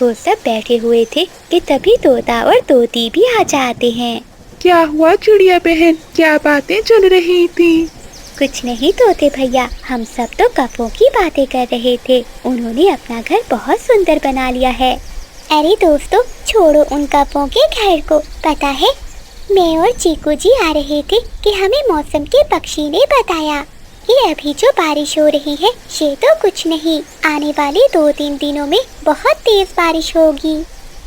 वो सब बैठे हुए थे कि तभी तोता और तोती भी आ जाते हैं। क्या हुआ चिड़िया बहन, क्या बातें चल रही थी? कुछ नहीं तोते भैया, हम सब तो कौवों की बातें कर रहे थे। उन्होंने अपना घर बहुत सुंदर बना लिया है। अरे दोस्तों, छोड़ो उन कौवों के घर को। पता है, मैं और चीकू जी आ रहे थे कि हमें मौसम के पक्षी ने बताया कि अभी जो बारिश हो रही है ये तो कुछ नहीं, आने वाले 2-3 दिनों में बहुत तेज बारिश होगी।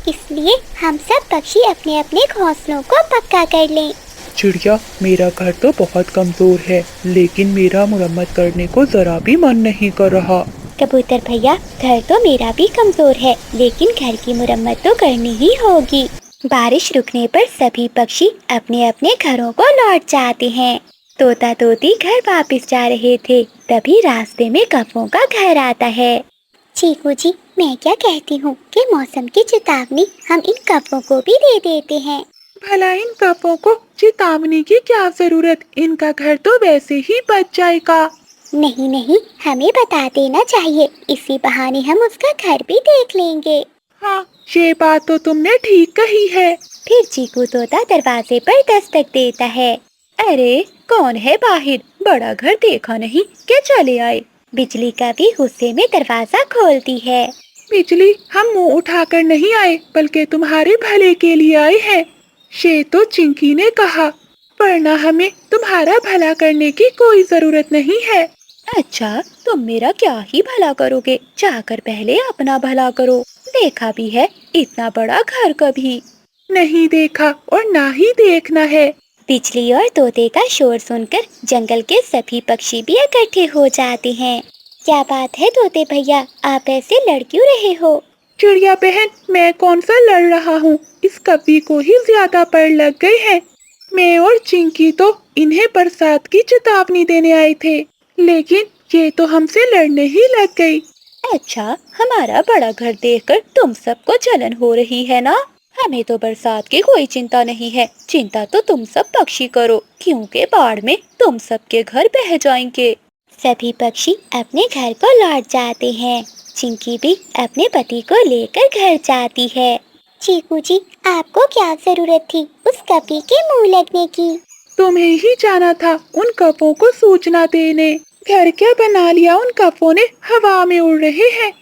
इसलिए हम सब पक्षी अपने अपने घोंसलों को पक्का कर लें। चिड़िया, मेरा घर तो बहुत कमजोर है, लेकिन मेरा मुरम्मत करने को जरा भी मन नहीं कर रहा। कबूतर भैया, घर तो मेरा भी कमजोर है, लेकिन घर की मुरम्मत तो करनी ही होगी। बारिश रुकने पर सभी पक्षी अपने अपने घरों को लौट जाते हैं। तोता तोती घर वापस जा रहे थे, तभी रास्ते में कौवों का घर आता है। चीकू जी, मैं क्या कहती हूँ कि मौसम की चेतावनी हम इन कौवों को भी दे देते हैं। भला इन कौवों को चेतावनी की क्या जरूरत? इनका घर तो वैसे ही बच जाएगा। नहीं नहीं, हमें बता देना चाहिए, इसी बहाने हम उसका घर भी देख लेंगे। हाँ, ये बात तो तुमने ठीक कही है। फिर चीकू तोता दरवाजे पर दस्तक देता है। अरे, कौन है बाहर? बड़ा घर देखा नहीं क्या चले आए? बिजली का भी गुस्से में दरवाजा खोलती है। बिजली, हम मुंह उठाकर नहीं आए, बल्कि तुम्हारे भले के लिए आए हैं। ये तो चिंकी ने कहा, वरना हमें तुम्हारा भला करने की कोई जरूरत नहीं है। अच्छा, तुम मेरा क्या ही भला करोगे? जाकर पहले अपना भला करो। देखा भी है इतना बड़ा घर कभी नहीं देखा और ना ही देखना है। बिजली और तोते का शोर सुनकर जंगल के सभी पक्षी भी इकट्ठे हो जाते हैं। क्या बात है तोते भैया, आप ऐसे लड़ क्यों रहे हो? चिड़िया बहन, मैं कौन सा लड़ रहा हूँ? इस कवि को ही ज्यादा पड़ लग गए हैं। मैं और चिंकी तो इन्हें बरसात की चेतावनी देने आए थे, लेकिन ये तो हमसे लड़ने ही लग गई। अच्छा, हमारा बड़ा घर देखकर तुम सबको जलन हो रही है ना? हमें तो बरसात की कोई चिंता नहीं है। चिंता तो तुम सब पक्षी करो, क्योंकि बाढ़ में तुम सबके घर बह जाएंगे। सभी पक्षी अपने घर को लौट जाते हैं। चिंकी भी अपने पति को लेकर घर जाती है। चीकू जी, आपको क्या जरूरत थी उस कपी के मुंह लगने की? तुम्हें ही जाना था उन कपों को सूचना देने। घर क्या बना लिया उन कपों ने, हवा में उड़ रहे हैं।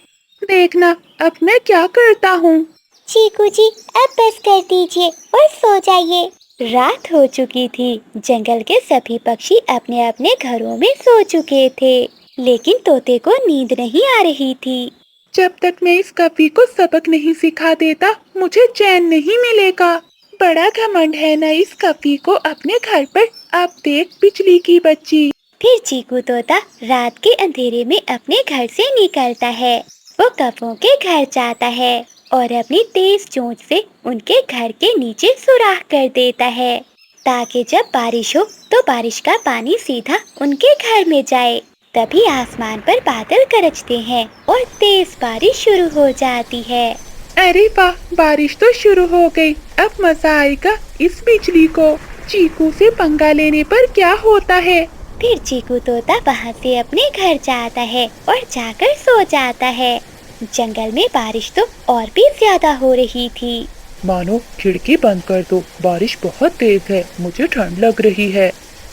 देखना अब मैं क्या करता हूँ। चीकू जी, अब बस कर दीजिए और सो जाइए। रात हो चुकी थी। जंगल के सभी पक्षी अपने अपने घरों में सो चुके थे, लेकिन तोते को नींद नहीं आ रही थी। जब तक मैं इस कपी को सबक नहीं सिखा देता, मुझे चैन नहीं मिलेगा। बड़ा घमंड है ना इस कपी को अपने घर पर। अब देख बिजली की बच्ची। फिर चीकू तोता रात के अंधेरे में अपने घर से निकलता है। वो कौवों के घर जाता है और अपनी तेज चोंच से उनके घर के नीचे सुराख कर देता है, ताकि जब बारिश हो तो बारिश का पानी सीधा उनके घर में जाए। तभी आसमान पर बादल गरजते हैं और तेज बारिश शुरू हो जाती है। अरे वाह, बारिश तो शुरू हो गई। अब मजा आएगा इस बिजली को। चीकू से पंगा लेने पर क्या होता है। फिर चीकू तोता वहाँ से अपने घर जाता है और जाकर सो जाता है। जंगल में बारिश तो और भी ज्यादा हो रही थी। मानो खिड़की बंद कर दो, बारिश बहुत तेज है, मुझे ठंड लग रही है।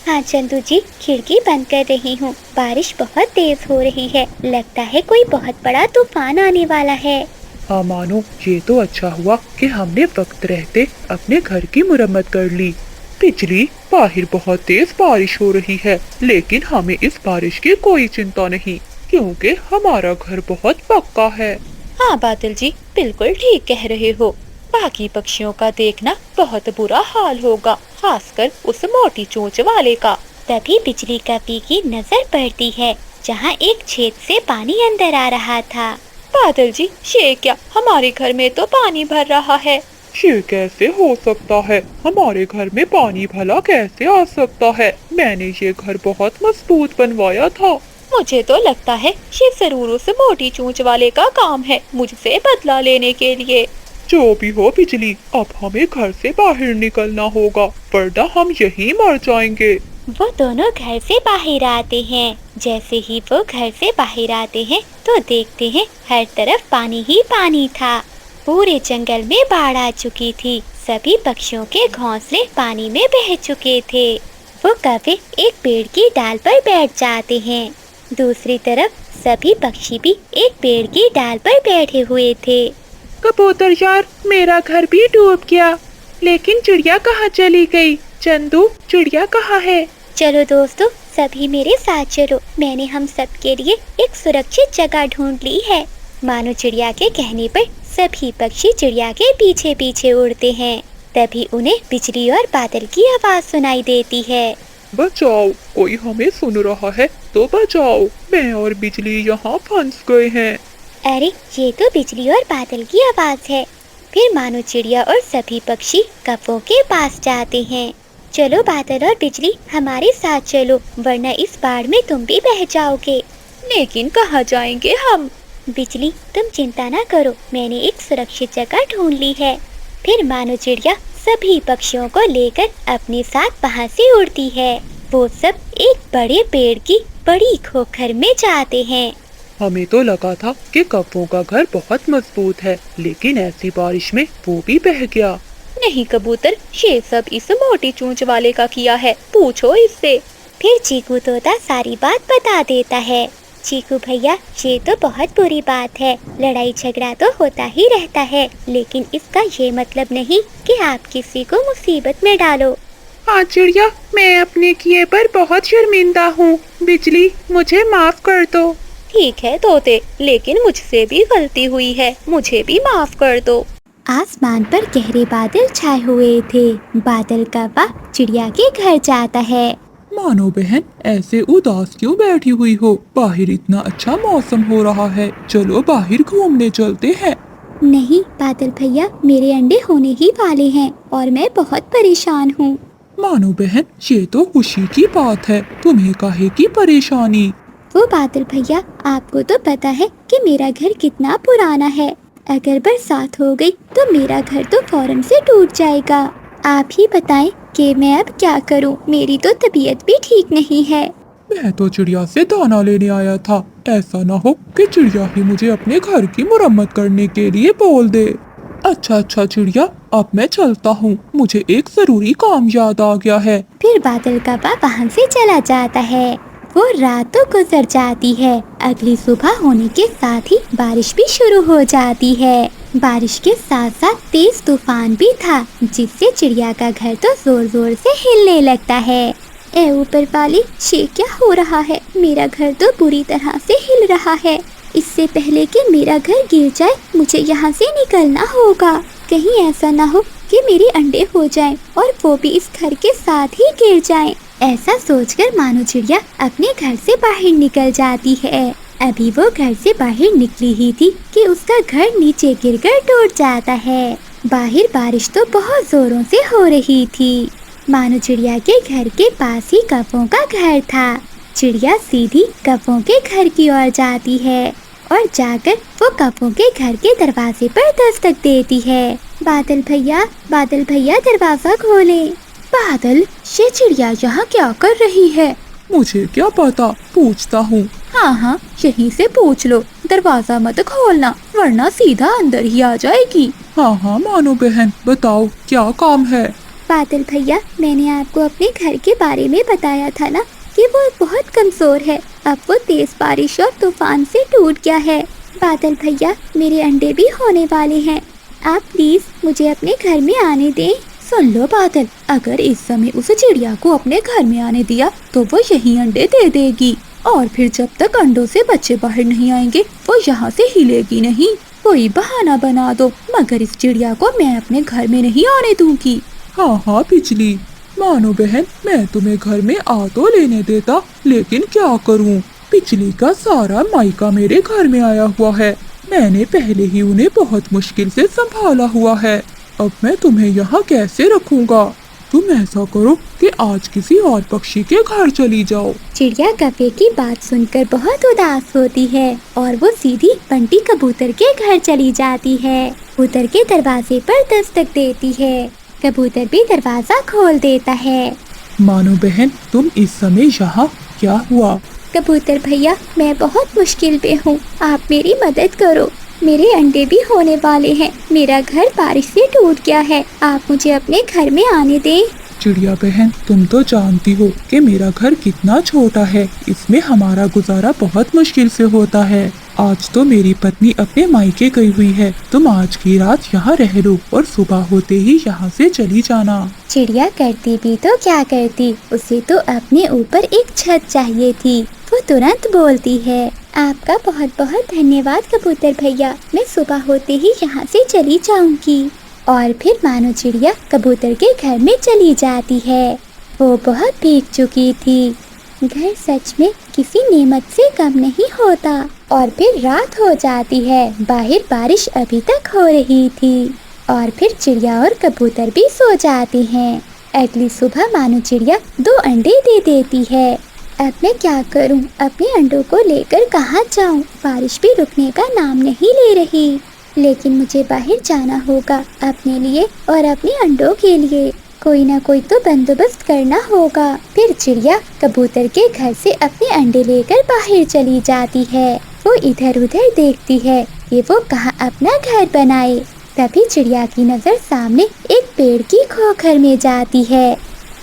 हाँ चंदू जी, खिड़की बंद कर रही हूँ। बारिश बहुत तेज हो रही है, लगता है कोई बहुत बड़ा तूफान आने वाला है। हाँ मानो, ये तो अच्छा हुआ कि हमने वक्त रहते अपने घर की मुरम्मत कर ली। बिजली, बाहर बहुत तेज बारिश हो रही है, लेकिन हमें इस बारिश की कोई चिंता नहीं, क्योंकि हमारा घर बहुत पक्का है। हाँ बादल जी, बिल्कुल ठीक कह रहे हो। बाकी पक्षियों का देखना बहुत बुरा हाल होगा, खासकर उस मोटी चोंच वाले का। तभी बिजली कपी की नजर पड़ती है जहाँ एक छेद से पानी अंदर आ रहा था। बादल जी, ये क्या, हमारे घर में तो पानी भर रहा है। ये कैसे हो सकता है? हमारे घर में पानी भला कैसे आ सकता है? मैंने ये घर बहुत मजबूत बनवाया था। मुझे तो लगता है ये जरूर उस मोटी चोंच वाले का काम है, मुझसे बदला लेने के लिए। जो भी हो बिजली, अब हमें घर से बाहर निकलना होगा, वरना हम यहीं मर जाएंगे। वो दोनों घर से बाहर आते हैं। जैसे ही वो घर से बाहर आते हैं तो देखते हैं हर तरफ पानी ही पानी था। पूरे जंगल में बाढ़ आ चुकी थी। सभी पक्षियों के घोंसले पानी में बह चुके थे। वो कौवे एक पेड़ की डाल पर बैठ जाते हैं। दूसरी तरफ सभी पक्षी भी एक पेड़ की डाल पर बैठे हुए थे। कबूतर यार, मेरा घर भी डूब गया, लेकिन चिड़िया कहाँ चली गई? चंदू, चिड़िया कहाँ है? चलो दोस्तों, सभी मेरे साथ चलो, मैंने हम सब के लिए एक सुरक्षित जगह ढूंढ ली है। मानो चिड़िया के कहने पर सभी पक्षी चिड़िया के पीछे पीछे उड़ते हैं। तभी उन्हें बिजली और बादल की आवाज सुनाई देती है। बचाओ, कोई हमें सुन रहा है तो बचाओ, मैं और बिजली यहाँ फंस गए हैं। अरे, ये तो बिजली और बादल की आवाज है। फिर मानो चिड़िया और सभी पक्षी कौवों के पास जाते हैं। चलो बादल और बिजली, हमारे साथ चलो, वरना इस बाढ़ में तुम भी बह जाओगे। लेकिन कहाँ जाएंगे हम? बिजली, तुम चिंता ना करो, मैंने एक सुरक्षित जगह ढूंढ ली है। फिर मानो चिड़िया सभी पक्षियों को लेकर अपने साथ वहाँ से उड़ती है। वो सब एक बड़े पेड़ की बड़ी खोखर में जाते हैं। हमें तो लगा था कि कौवों का घर बहुत मजबूत है, लेकिन ऐसी बारिश में वो भी बह गया। नहीं कबूतर, ये सब इस मोटी चोंच वाले का किया है, पूछो इससे। फिर चीकू तोता सारी बात बता देता है। चीकू भैया, ये तो बहुत बुरी बात है, लड़ाई झगड़ा तो होता ही रहता है, लेकिन इसका ये मतलब नहीं कि आप किसी को मुसीबत में डालो। हाँ चिड़िया, मैं अपने किए पर बहुत शर्मिंदा हूँ। बिजली, मुझे माफ कर दो। ठीक है तोते, लेकिन मुझसे भी गलती हुई है, मुझे भी माफ कर दो। आसमान पर गहरे बादल छाए हुए थे। बादल कौवा चिड़िया के घर जाता है। मानो बहन, ऐसे उदास क्यों बैठी हुई हो? बाहर इतना अच्छा मौसम हो रहा है, चलो बाहर घूमने चलते हैं। नहीं बादल भैया, मेरे अंडे होने ही वाले हैं और मैं बहुत परेशान हूँ। मानो बहन, ये तो खुशी की बात है, तुम्हें काहे की परेशानी? वो बादल भैया, आपको तो पता है कि मेरा घर कितना पुराना है। अगर बरसात हो गई तो मेरा घर तो फौरन से टूट जाएगा। आप ही बताएं कि मैं अब क्या करूं? मेरी तो तबीयत भी ठीक नहीं है। मैं तो चिड़िया से दाना लेने आया था, ऐसा ना हो कि चिड़िया ही मुझे अपने घर की मरम्मत करने के लिए बोल दे। अच्छा चिड़िया, अब मैं चलता हूँ, मुझे एक जरूरी काम याद आ गया है। फिर बादल कौवा वहाँ से चला जाता है। वो रात तो गुजर जाती है। अगली सुबह होने के साथ ही बारिश भी शुरू हो जाती है। बारिश के साथ साथ तेज तूफान भी था, जिससे चिड़िया का घर तो जोर जोर से हिलने लगता है। ए ऊपर वाले, ये क्या हो रहा है? मेरा घर तो बुरी तरह से हिल रहा है। इससे पहले कि मेरा घर गिर जाए, मुझे यहाँ से निकलना होगा। कहीं ऐसा ना हो कि मेरे अंडे हो जाएं और वो भी इस घर के साथ ही गिर जाएं। ऐसा सोचकर मानो चिड़िया अपने घर से बाहर निकल जाती है। अभी वो घर से बाहर निकली ही थी कि उसका घर नीचे गिरकर टूट जाता है। बाहर बारिश तो बहुत जोरों से हो रही थी। मानो चिड़िया के घर के पास ही कौवों का घर था। चिड़िया सीधी कौवों के घर की ओर जाती है और जाकर वो कौवों के घर के दरवाजे पर दस्तक देती है। बादल भैया, दरवाजा खोले। बादल, ये चिड़िया यहाँ क्या कर रही है? मुझे क्या पता, पूछता हूँ। हाँ, यहीं से पूछ लो, दरवाजा मत खोलना वरना सीधा अंदर ही आ जाएगी। हाँ मानो बहन, बताओ क्या काम है? बादल भैया, मैंने आपको अपने घर के बारे में बताया था ना कि वो बहुत कमजोर है। अब वो तेज बारिश और तूफान से टूट गया है। बादल भैया, मेरे अंडे भी होने वाले हैं। आप प्लीज मुझे अपने घर में आने दें। सुन लो बादल, अगर इस समय उस चिड़िया को अपने घर में आने दिया तो वो यही अंडे दे देगी, और फिर जब तक अंडों से बच्चे बाहर नहीं आएंगे वो यहाँ से हिलेगी नहीं। कोई बहाना बना दो, मगर इस चिड़िया को मैं अपने घर में नहीं आने दूंगी। हाँ बिजली, मानो बहन, मैं तुम्हें घर में आ तो लेने देता, लेकिन क्या करूं? बिजली का सारा मायका मेरे घर में आया हुआ है। मैंने पहले ही उन्हें बहुत मुश्किल से संभाला हुआ है। अब मैं तुम्हें यहाँ कैसे रखूँगा? तुम ऐसा करो कि आज किसी और पक्षी के घर चली जाओ। चिड़िया कव्वे की बात सुनकर बहुत उदास होती है और वो सीधी बंटी कबूतर के घर चली जाती है। कबूतर के दरवाजे पर दस्तक देती है। कबूतर भी दरवाजा खोल देता है। मानो बहन, तुम इस समय यहाँ, क्या हुआ? कबूतर भैया, मैं बहुत मुश्किल पे हूँ, आप मेरी मदद करो। मेरे अंडे भी होने वाले हैं। मेरा घर बारिश से टूट गया है। आप मुझे अपने घर में आने दें। चिड़िया बहन, तुम तो जानती हो कि मेरा घर कितना छोटा है। इसमें हमारा गुजारा बहुत मुश्किल से होता है। आज तो मेरी पत्नी अपने मायके गई हुई है। तुम आज की रात यहाँ रह लो और सुबह होते ही यहाँ से चली जाना। चिड़िया करती भी तो क्या करती, उसे तो अपने ऊपर एक छत चाहिए थी। वो तुरंत बोलती है, आपका बहुत बहुत धन्यवाद कबूतर भैया, मैं सुबह होते ही यहाँ से चली जाऊंगी। और फिर मानो चिड़िया कबूतर के घर में चली जाती है। वो बहुत भीग चुकी थी। घर सच में किसी नेमत से कम नहीं होता। और फिर रात हो जाती है। बाहर बारिश अभी तक हो रही थी। और फिर चिड़िया और कबूतर भी सो जाते हैं। अगली सुबह मानो चिड़िया 2 अंडे दे देती है। अब मैं क्या करूं? अपने अंडों को लेकर कहाँ जाऊं? बारिश भी रुकने का नाम नहीं ले रही। लेकिन मुझे बाहर जाना होगा अपने लिए और अपने अंडों के लिए। कोई ना कोई तो बंदोबस्त करना होगा। फिर चिड़िया कबूतर के घर से अपने अंडे लेकर बाहर चली जाती है। वो इधर उधर देखती है कि वो कहाँ अपना घर बनाए। तभी चिड़िया की नज़र सामने एक पेड़ की खोखर में जाती है।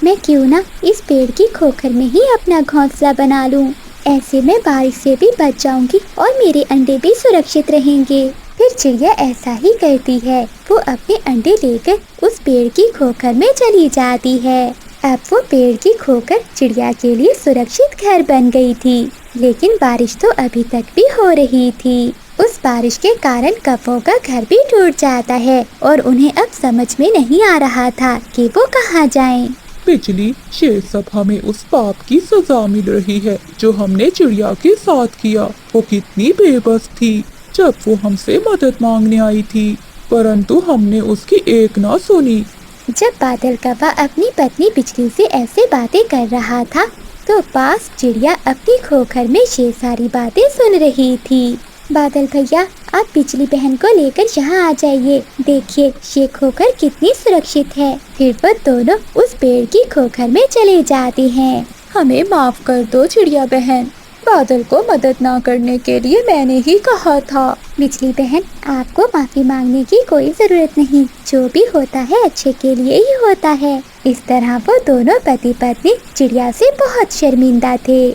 मैं क्यों ना इस पेड़ की खोखर में ही अपना घोंसला बना लूं। ऐसे में बारिश से भी बच जाऊंगी और मेरे अंडे भी सुरक्षित रहेंगे। फिर चिड़िया ऐसा ही करती है। वो अपने अंडे लेकर उस पेड़ की खोखर में चली जाती है। अब वो पेड़ की खोखर चिड़िया के लिए सुरक्षित घर बन गई थी। लेकिन बारिश तो अभी तक भी हो रही थी। उस बारिश के कारण कौवों का घर भी टूट जाता है और उन्हें अब समझ में नहीं आ रहा था कि वो कहाँ जाएं। बिजली, ये सब हमें उस पाप की सजा मिल रही है जो हमने चिड़िया के साथ किया। वो कितनी बेबस थी जब वो हमसे मदद मांगने आई थी, परंतु हमने उसकी एक ना सुनी। जब बादल कौवा अपनी पत्नी बिजली से ऐसे बातें कर रहा था तो पास चिड़िया अपनी खोखर में ये सारी बातें सुन रही थी। बादल भैया, आप बिजली बहन को लेकर यहाँ आ जाइए। देखिए ये खोखर कितनी सुरक्षित है। फिर वो दोनों उस पेड़ की खोखर में चले जाते हैं। हमें माफ कर दो चिड़िया बहन, बादल को मदद ना करने के लिए मैंने ही कहा था। बिजली बहन, आपको माफी मांगने की कोई जरूरत नहीं। जो भी होता है अच्छे के लिए ही होता है। इस तरह वो दोनों पति पत्नी चिड़िया से बहुत शर्मिंदा थे।